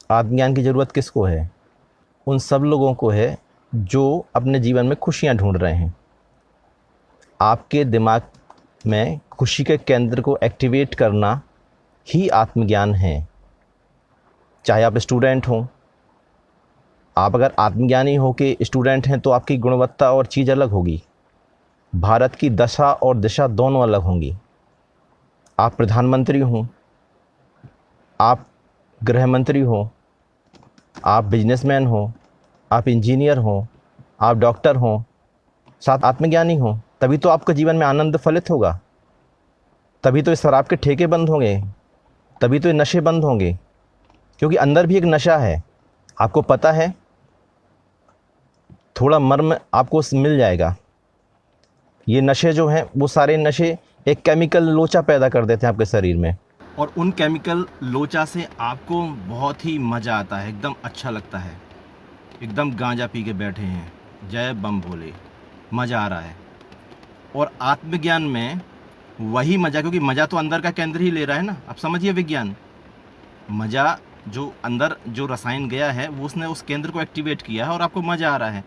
आत्मज्ञान की ज़रूरत किसको है? उन सब लोगों को है जो अपने जीवन में खुशियाँ ढूंढ रहे हैं। आपके दिमाग में खुशी के केंद्र को एक्टिवेट करना ही आत्मज्ञान है। चाहे आप स्टूडेंट हों, आप अगर आत्मज्ञानी हो के स्टूडेंट हैं तो आपकी गुणवत्ता और चीज़ अलग होगी। भारत की दशा और दिशा दोनों अलग होंगी। आप प्रधानमंत्री हों, आप गृह मंत्री हो, आप बिजनेसमैन हो, आप इंजीनियर हो, आप डॉक्टर हो, साथ आत्मज्ञानी हो, तभी तो आपके जीवन में आनंद फलित होगा। तभी तो इस शराब के ठेके बंद होंगे, तभी तो ये नशे बंद होंगे, क्योंकि अंदर भी एक नशा है। आपको पता है, थोड़ा मर्म आपको मिल जाएगा। ये नशे जो हैं वो सारे नशे एक केमिकल लोचा पैदा कर देते हैं आपके शरीर में, और उन केमिकल लोचा से आपको बहुत ही मज़ा आता है, एकदम अच्छा लगता है, एकदम गांजा पी के बैठे हैं, जय बम भोले, मज़ा आ रहा है। और आत्मज्ञान में वही मज़ा, क्योंकि मज़ा तो अंदर का केंद्र ही ले रहा है ना। आप समझिए विज्ञान, मज़ा जो अंदर जो रसायन गया है वो उसने उस केंद्र को एक्टिवेट किया है और आपको मज़ा आ रहा है।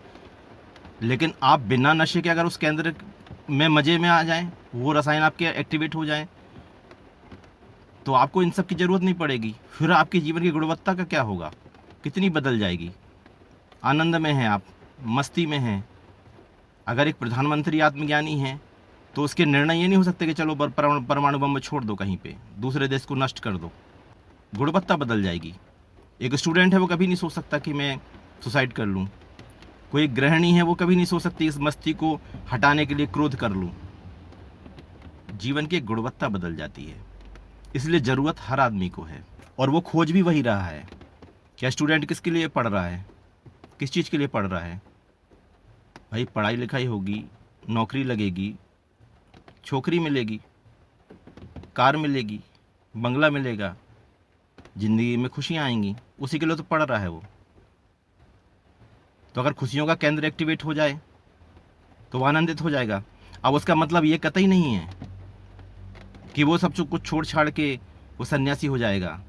लेकिन आप बिना नशे के अगर उस केंद्र में मज़े में आ जाएं, वो रसायन आपके एक्टिवेट हो जाएं, तो आपको इन सब की ज़रूरत नहीं पड़ेगी। फिर आपके जीवन की गुणवत्ता का क्या होगा, कितनी बदल जाएगी। आनंद में हैं आप, मस्ती में हैं। अगर एक प्रधानमंत्री आत्मज्ञानी है तो उसके निर्णय ये नहीं हो सकते कि चलो परमाणु बम छोड़ दो, कहीं पे दूसरे देश को नष्ट कर दो। गुणवत्ता बदल जाएगी। एक स्टूडेंट है वो कभी नहीं सोच सकता कि मैं सुसाइड कर लूँ। कोई गृहिणी है वो कभी नहीं सोच सकती इस मस्ती को हटाने के लिए क्रोध कर लूँ। जीवन की गुणवत्ता बदल जाती है। इसलिए ज़रूरत हर आदमी को है, और वो खोज भी वही रहा है। क्या स्टूडेंट किसके लिए पढ़ रहा है, किस चीज़ के लिए पढ़ रहा है? भाई पढ़ाई लिखाई होगी, नौकरी लगेगी, छोकरी मिलेगी, कार मिलेगी, बंगला मिलेगा, ज़िंदगी में खुशियाँ आएंगी, उसी के लिए तो पढ़ रहा है वो। तो अगर खुशियों का केंद्र एक्टिवेट हो जाए तो वो आनंदित हो जाएगा। अब उसका मतलब ये कतई नहीं है कि वो सब कुछ छोड़ छाड़ के वो सन्यासी हो जाएगा।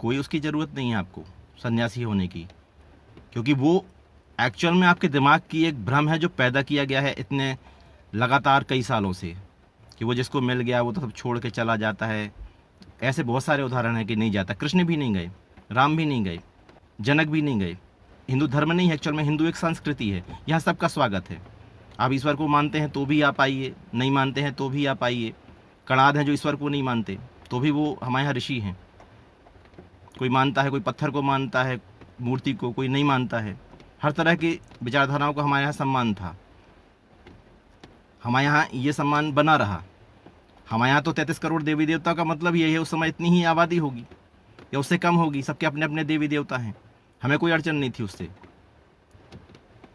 कोई उसकी ज़रूरत नहीं है आपको सन्यासी होने की, क्योंकि वो एक्चुअल में आपके दिमाग की एक भ्रम है जो पैदा किया गया है इतने लगातार कई सालों से, कि वो जिसको मिल गया वो तो सब छोड़ के चला जाता है। ऐसे बहुत सारे उदाहरण हैं कि नहीं जाता। कृष्ण भी नहीं गए, राम भी नहीं गए, जनक भी नहीं गए। हिंदू धर्म नहीं है एक्चुअल में, हिंदू एक संस्कृति है, यहाँ सबका स्वागत है। आप ईश्वर को मानते हैं तो भी आप आइए, नहीं मानते हैं तो भी आप आइए। कणाद हैं जो ईश्वर को नहीं मानते, तो भी वो हमारे यहाँ ऋषि हैं। कोई मानता है, कोई पत्थर को मानता है, मूर्ति को, कोई नहीं मानता है। हर तरह की विचारधाराओं का हमारे यहाँ सम्मान था, हमारे यहाँ ये सम्मान बना रहा। हमारे यहाँ तो 33 करोड़ देवी देवता का मतलब यही है, उस समय इतनी ही आबादी होगी या उससे कम होगी, सबके अपने अपने देवी देवता हैं। हमें कोई अड़चन नहीं थी उससे।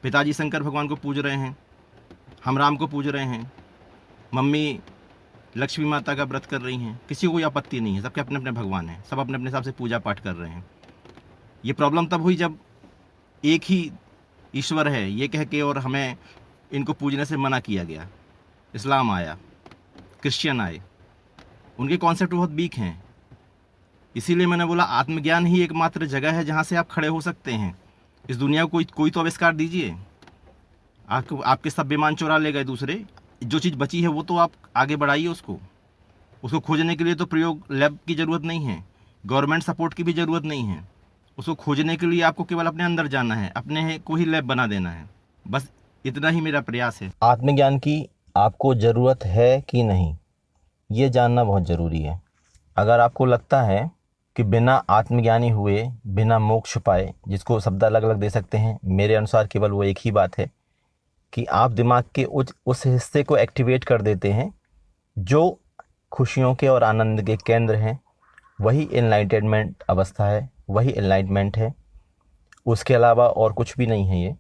पिताजी शंकर भगवान को पूज रहे हैं, हम राम को पूज रहे हैं, मम्मी लक्ष्मी माता का व्रत कर रही हैं, किसी को कोई आपत्ति नहीं है। सबके अपने अपने भगवान हैं, सब अपने अपने हिसाब से पूजा पाठ कर रहे हैं। ये प्रॉब्लम तब हुई जब एक ही ईश्वर है ये कह के और हमें इनको पूजने से मना किया गया। इस्लाम आया, क्रिश्चियन आए, उनके कॉन्सेप्ट बहुत वीक हैं। इसीलिए मैंने बोला आत्मज्ञान ही एकमात्र जगह है जहाँ से आप खड़े हो सकते हैं। इस दुनिया को कोई तो आविष्कार दीजिए। आपके सब बेईमान चुरा ले गए दूसरे, जो चीज़ बची है वो तो आप आगे बढ़ाइए उसको खोजने के लिए तो प्रयोग लैब की ज़रूरत नहीं है, गवर्नमेंट सपोर्ट की भी ज़रूरत नहीं है। उसको खोजने के लिए आपको केवल अपने अंदर जाना है, अपने को ही लैब बना देना है। बस इतना ही मेरा प्रयास है। आत्मज्ञान की आपको ज़रूरत है कि नहीं, ये जानना बहुत ज़रूरी है। अगर आपको लगता है कि बिना आत्मज्ञानी हुए बिना मोक्ष पाए, जिसको शब्द अलग अलग दे सकते हैं, मेरे अनुसार केवल वो एक ही बात है कि आप दिमाग के उस हिस्से को एक्टिवेट कर देते हैं जो खुशियों के और आनंद के केंद्र हैं। वही एनलाइटनमेंट अवस्था है, वही एनलाइटमेंट है, उसके अलावा और कुछ भी नहीं है ये।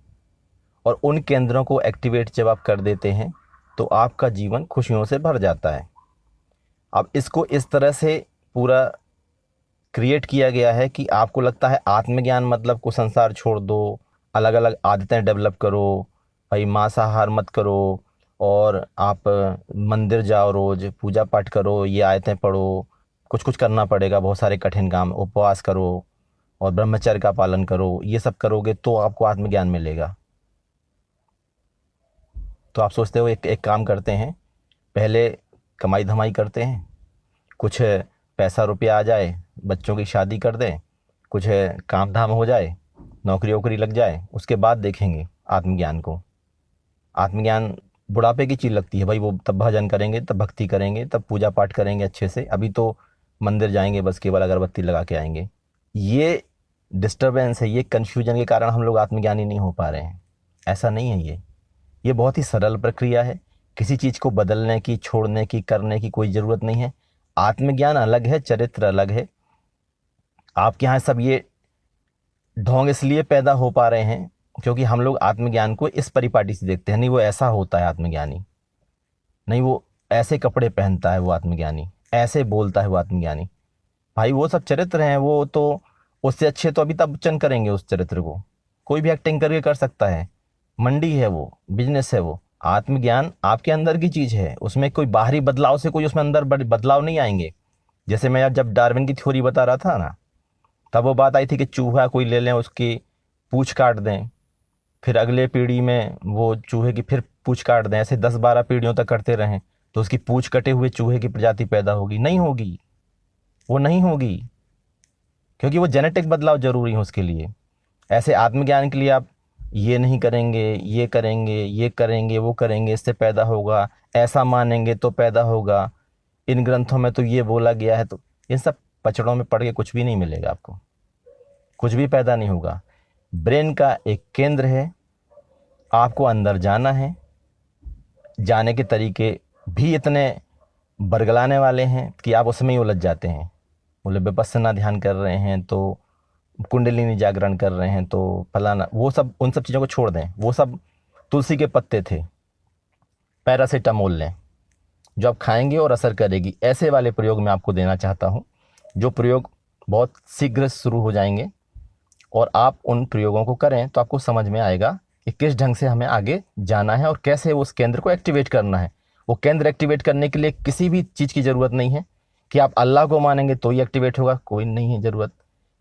और उन केंद्रों को एक्टिवेट जब आप कर देते हैं तो आपका जीवन खुशियों से भर जाता है। अब इसको इस तरह से पूरा क्रिएट किया गया है कि आपको लगता है आत्मज्ञान मतलब को संसार छोड़ दो, अलग अलग आदतें डेवलप करो, भाई मांसाहार मत करो, और आप मंदिर जाओ, रोज़ पूजा पाठ करो, ये आयतें पढ़ो, कुछ कुछ करना पड़ेगा, बहुत सारे कठिन काम, उपवास करो, और ब्रह्मचर्य का पालन करो, ये सब करोगे तो आपको आत्मज्ञान मिलेगा। तो आप सोचते हो एक काम करते हैं, पहले कमाई धमाई करते हैं, कुछ पैसा रुपया आ जाए, बच्चों की शादी कर दें, कुछ काम धाम हो जाए, नौकरी वोकरी लग जाए, उसके बाद देखेंगे आत्मज्ञान को। आत्मज्ञान बुढ़ापे की चीज़ लगती है भाई, वो तब भजन करेंगे, तब भक्ति करेंगे, तब पूजा पाठ करेंगे अच्छे से। अभी तो मंदिर जाएंगे बस केवल अगरबत्ती लगा के आएंगे। ये डिस्टर्बेंस है, ये कन्फ्यूजन के कारण हम लोग आत्मज्ञानी नहीं हो पा रहे हैं। ऐसा नहीं है, ये बहुत ही सरल प्रक्रिया है। किसी चीज़ को बदलने की, छोड़ने की, करने की कोई ज़रूरत नहीं है। आत्मज्ञान अलग है, चरित्र अलग है। आपके यहाँ सब ये ढोंग इसलिए पैदा हो पा रहे हैं क्योंकि हम लोग आत्मज्ञान को इस परिपाटी से देखते हैं। नहीं वो ऐसा होता है आत्मज्ञानी, नहीं वो ऐसे कपड़े पहनता है वो आत्मज्ञानी, ऐसे बोलता है वो आत्मज्ञानी। भाई वो सब चरित्र हैं, वो तो उससे अच्छे तो अमिताभ बच्चन करेंगे उस चरित्र को। कोई भी एक्टिंग करके कर सकता है, मंडी है वो, बिजनेस है वो। आत्मज्ञान आपके अंदर की चीज़ है, उसमें कोई बाहरी बदलाव से कोई उसमें अंदर बड़े बदलाव नहीं आएंगे। जैसे मैं जब डार्विन की थ्योरी बता रहा था ना, तब वो बात आई थी कि चूहा कोई ले लें, उसकी पूँछ काट दें, फिर अगले पीढ़ी में वो चूहे की फिर पूँछ काट दें, ऐसे 10-12 पीढ़ियों तक करते रहें तो उसकी पूँछ कटे हुए चूहे की प्रजाति पैदा होगी? नहीं होगी, वो नहीं होगी, क्योंकि वो जेनेटिक बदलाव जरूरी है उसके लिए। ऐसे आत्मज्ञान के लिए आप ये नहीं करेंगे, ये करेंगे, ये करेंगे, वो करेंगे, इससे पैदा होगा, ऐसा मानेंगे तो पैदा होगा, इन ग्रंथों में तो ये बोला गया है, तो इन सब पचड़ों में पढ़ के कुछ भी नहीं मिलेगा आपको, कुछ भी पैदा नहीं होगा। ब्रेन का एक केंद्र है, आपको अंदर जाना है। जाने के तरीके भी इतने बरगलाने वाले हैं कि आप उसमें ही उलझ जाते हैं। बोले विपस्सना ध्यान कर रहे हैं तो कुंडलिनी जागरण कर रहे हैं तो फलाना, वो सब, उन सब चीज़ों को छोड़ दें। वो सब तुलसी के पत्ते थे, पैरासीटामोल लें, जो आप खाएंगे और असर करेगी। ऐसे वाले प्रयोग मैं आपको देना चाहता हूँ, जो प्रयोग बहुत शीघ्र शुरू हो जाएंगे, और आप उन प्रयोगों को करें तो आपको समझ में आएगा कि किस ढंग से हमें आगे जाना है और कैसे उस केंद्र को एक्टिवेट करना है। वो केंद्र एक्टिवेट करने के लिए किसी भी चीज़ की ज़रूरत नहीं है कि आप अल्लाह को मानेंगे तो ही एक्टिवेट होगा, कोई नहीं है ज़रूरत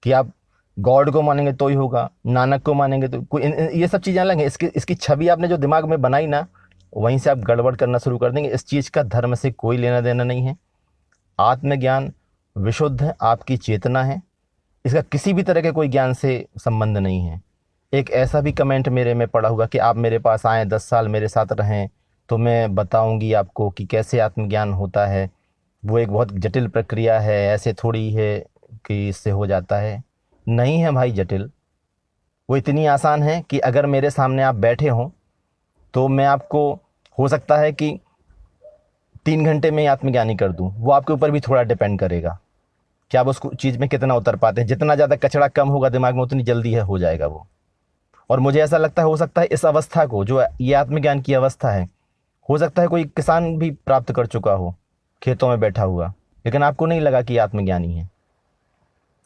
कि आप गॉड को मानेंगे तो ही होगा, नानक को मानेंगे तो कोई, ये सब चीज़ें अलग हैं। इसकी छवि आपने जो दिमाग में बनाई ना, वहीं से आप गड़बड़ करना शुरू कर देंगे। इस चीज़ का धर्म से कोई लेना देना नहीं है। आत्मज्ञान विशुद्ध है, आपकी चेतना है, इसका किसी भी तरह के कोई ज्ञान से संबंध नहीं है। एक ऐसा भी कमेंट मेरे में पड़ा होगा कि आप मेरे पास आएँ, 10 साल मेरे साथ रहें तो मैं बताऊंगी आपको कि कैसे आत्मज्ञान होता है। वो एक बहुत जटिल प्रक्रिया है, ऐसे थोड़ी है कि इससे हो जाता है। नहीं है भाई जटिल, वो इतनी आसान है कि अगर मेरे सामने आप बैठे हों तो मैं आपको, हो सकता है कि 3 घंटे में ही आत्मज्ञानी कर दूं। वो आपके ऊपर भी थोड़ा डिपेंड करेगा कि आप उस चीज़ में कितना उतर पाते हैं। जितना ज़्यादा कचरा कम होगा दिमाग में, उतनी जल्दी है हो जाएगा वो। और मुझे ऐसा लगता है, हो सकता है इस अवस्था को, जो ये आत्मज्ञान की अवस्था है, हो सकता है कोई किसान भी प्राप्त कर चुका हो खेतों में बैठा हुआ, लेकिन आपको नहीं लगा कि आत्मज्ञानी है।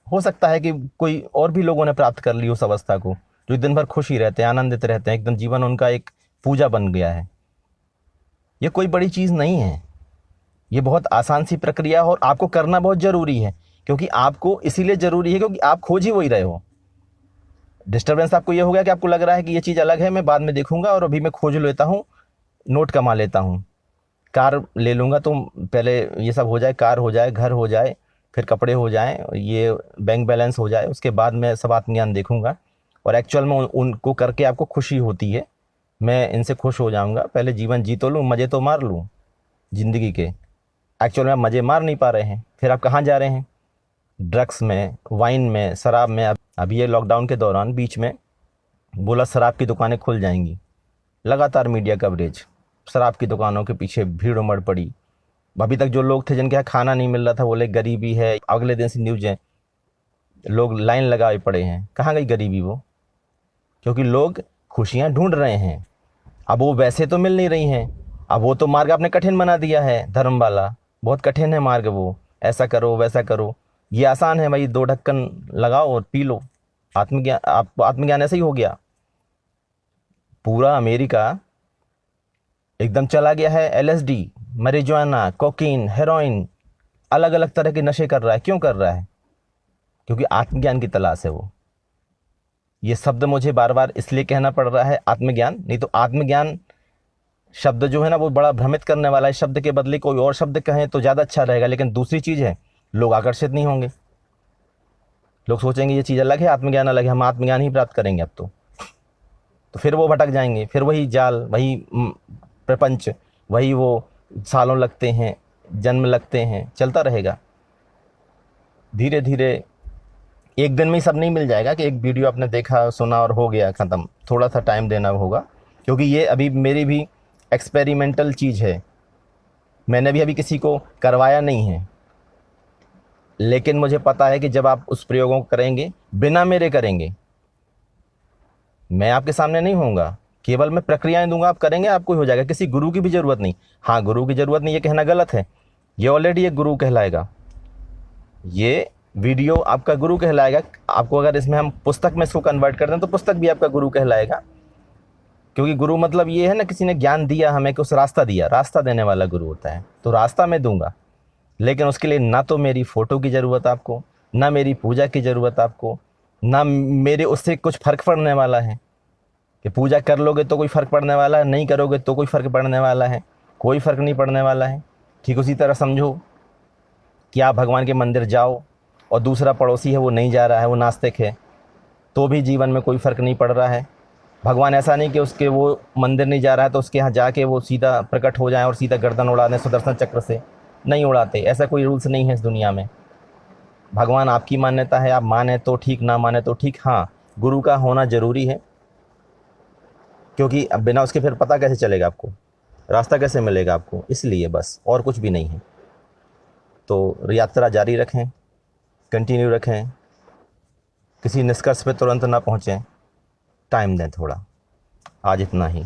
हो सकता है कि कोई और भी लोगों ने प्राप्त कर ली उस अवस्था को, जो दिन भर खुश ही रहते हैं, आनंदित रहते हैं, एकदम जीवन उनका एक पूजा बन गया है। ये कोई बड़ी चीज़ नहीं है, ये बहुत आसान सी प्रक्रिया है और आपको करना बहुत ज़रूरी है। क्योंकि आपको इसीलिए ज़रूरी है क्योंकि आप खोज ही वही रहे हो। डिस्टर्बेंस आपको ये हो गया कि आपको लग रहा है कि ये चीज़ अलग है, मैं बाद में देखूंगा, और अभी मैं खोज लेता हूँ, नोट कमा लेता हूँ, कार ले लूँगा, तो पहले ये सब हो जाए, कार हो जाए, घर हो जाए, फिर कपड़े हो जाएं, ये बैंक बैलेंस हो जाए, उसके बाद मैं सब आत्मज्ञान देखूंगा। और एक्चुअल में उनको करके आपको खुशी होती है, मैं इनसे खुश हो जाऊंगा, पहले जीवन जी तो लूँ, मज़े तो मार लूँ ज़िंदगी के। एक्चुअल में आप मज़े मार नहीं पा रहे हैं, फिर आप कहाँ जा रहे हैं? ड्रग्स में, वाइन में, शराब में। अभी ये लॉकडाउन के दौरान बीच में बोला शराब की दुकानें खुल जाएंगी, लगातार मीडिया कवरेज, शराब की दुकानों के पीछे भीड़ उमड़ पड़ी। अभी तक जो लोग थे जिनके यहाँ खाना नहीं मिल रहा था, बोले गरीबी है, अगले दिन से न्यूज़ है, लोग लाइन लगाए पड़े हैं। कहाँ गई गरीबी? वो क्योंकि लोग खुशियाँ ढूंढ रहे हैं। अब वो वैसे तो मिल नहीं रही हैं, अब वो तो मार्ग आपने कठिन बना दिया है, धर्म वाला बहुत कठिन है मार्ग वो, ऐसा करो वैसा करो। ये आसान है भाई, 2 ढक्कन लगाओ और पी लो, आत्मज्ञान। आप आत्मज्ञान ऐसे ही हो गया। पूरा अमेरिका एकदम चला गया है LSD, marijuana, कोकीन, हेरोइन, अलग अलग तरह के नशे कर रहा है। क्यों कर रहा है? क्योंकि आत्मज्ञान की तलाश है वो। ये शब्द मुझे बार बार इसलिए कहना पड़ रहा है आत्मज्ञान, नहीं तो आत्मज्ञान शब्द जो है ना वो बड़ा भ्रमित करने वाला है। शब्द के बदले कोई और शब्द कहें तो ज़्यादा अच्छा रहेगा, लेकिन दूसरी चीज़ है लोग आकर्षित नहीं होंगे। लोग सोचेंगे ये चीज़ अलग है, आत्मज्ञान अलग है, हम आत्मज्ञान ही प्राप्त करेंगे अब तो फिर वो भटक जाएंगे, फिर वही जाल, वही प्रपंच, वही वो सालों लगते हैं, जन्म लगते हैं, चलता रहेगा। धीरे धीरे एक दिन में ही सब नहीं मिल जाएगा कि एक वीडियो आपने देखा सुना और हो गया ख़त्म। थोड़ा सा टाइम देना होगा, क्योंकि ये अभी मेरी भी एक्सपेरिमेंटल चीज़ है। मैंने भी अभी किसी को करवाया नहीं है, लेकिन मुझे पता है कि जब आप उस प्रयोगों को करेंगे, बिना मेरे करेंगे, मैं आपके सामने नहीं होऊंगा, केवल मैं प्रक्रियाएं दूंगा, आप करेंगे, आपको हो जाएगा। किसी गुरु की भी ज़रूरत नहीं। हाँ, गुरु की ज़रूरत नहीं ये कहना गलत है, ये ऑलरेडी एक गुरु कहलाएगा। ये वीडियो आपका गुरु कहलाएगा। आपको अगर इसमें हम पुस्तक में इसको कन्वर्ट कर दें तो पुस्तक भी आपका गुरु कहलाएगा, क्योंकि गुरु मतलब ये है ना, किसी ने ज्ञान दिया हमें, कि उस रास्ता दिया, रास्ता देने वाला गुरु होता है। तो रास्ता मैं दूंगा, लेकिन उसके लिए ना तो मेरी फ़ोटो की ज़रूरत आपको, ना मेरी पूजा की ज़रूरत आपको, ना मेरे उससे कुछ फ़र्क पड़ने वाला है कि पूजा कर लोगे तो कोई फ़र्क पड़ने वाला है, नहीं करोगे तो कोई फ़र्क पड़ने वाला है, कोई फ़र्क नहीं पड़ने वाला है। ठीक उसी तरह समझो कि आप भगवान के मंदिर जाओ और दूसरा पड़ोसी है वो नहीं जा रहा है, वो नास्तिक है, तो भी जीवन में कोई फ़र्क नहीं पड़ रहा है। भगवान ऐसा नहीं कि उसके वो मंदिर नहीं जा रहा है तो उसके यहाँ जाके वो सीधा प्रकट हो जाए और सीधा गर्दन उड़ा दें सुदर्शन चक्र से, नहीं उड़ाते। ऐसा कोई रूल्स नहीं है इस दुनिया में। भगवान आपकी मान्यता है, आप माने तो ठीक, ना माने तो ठीक। हाँ, गुरु का होना ज़रूरी है, क्योंकि अब बिना उसके फिर पता कैसे चलेगा आपको, रास्ता कैसे मिलेगा आपको, इसलिए बस, और कुछ भी नहीं है। तो यात्रा जारी रखें, कंटिन्यू रखें, किसी निष्कर्ष पे तुरंत ना पहुँचें, टाइम दें थोड़ा। आज इतना ही।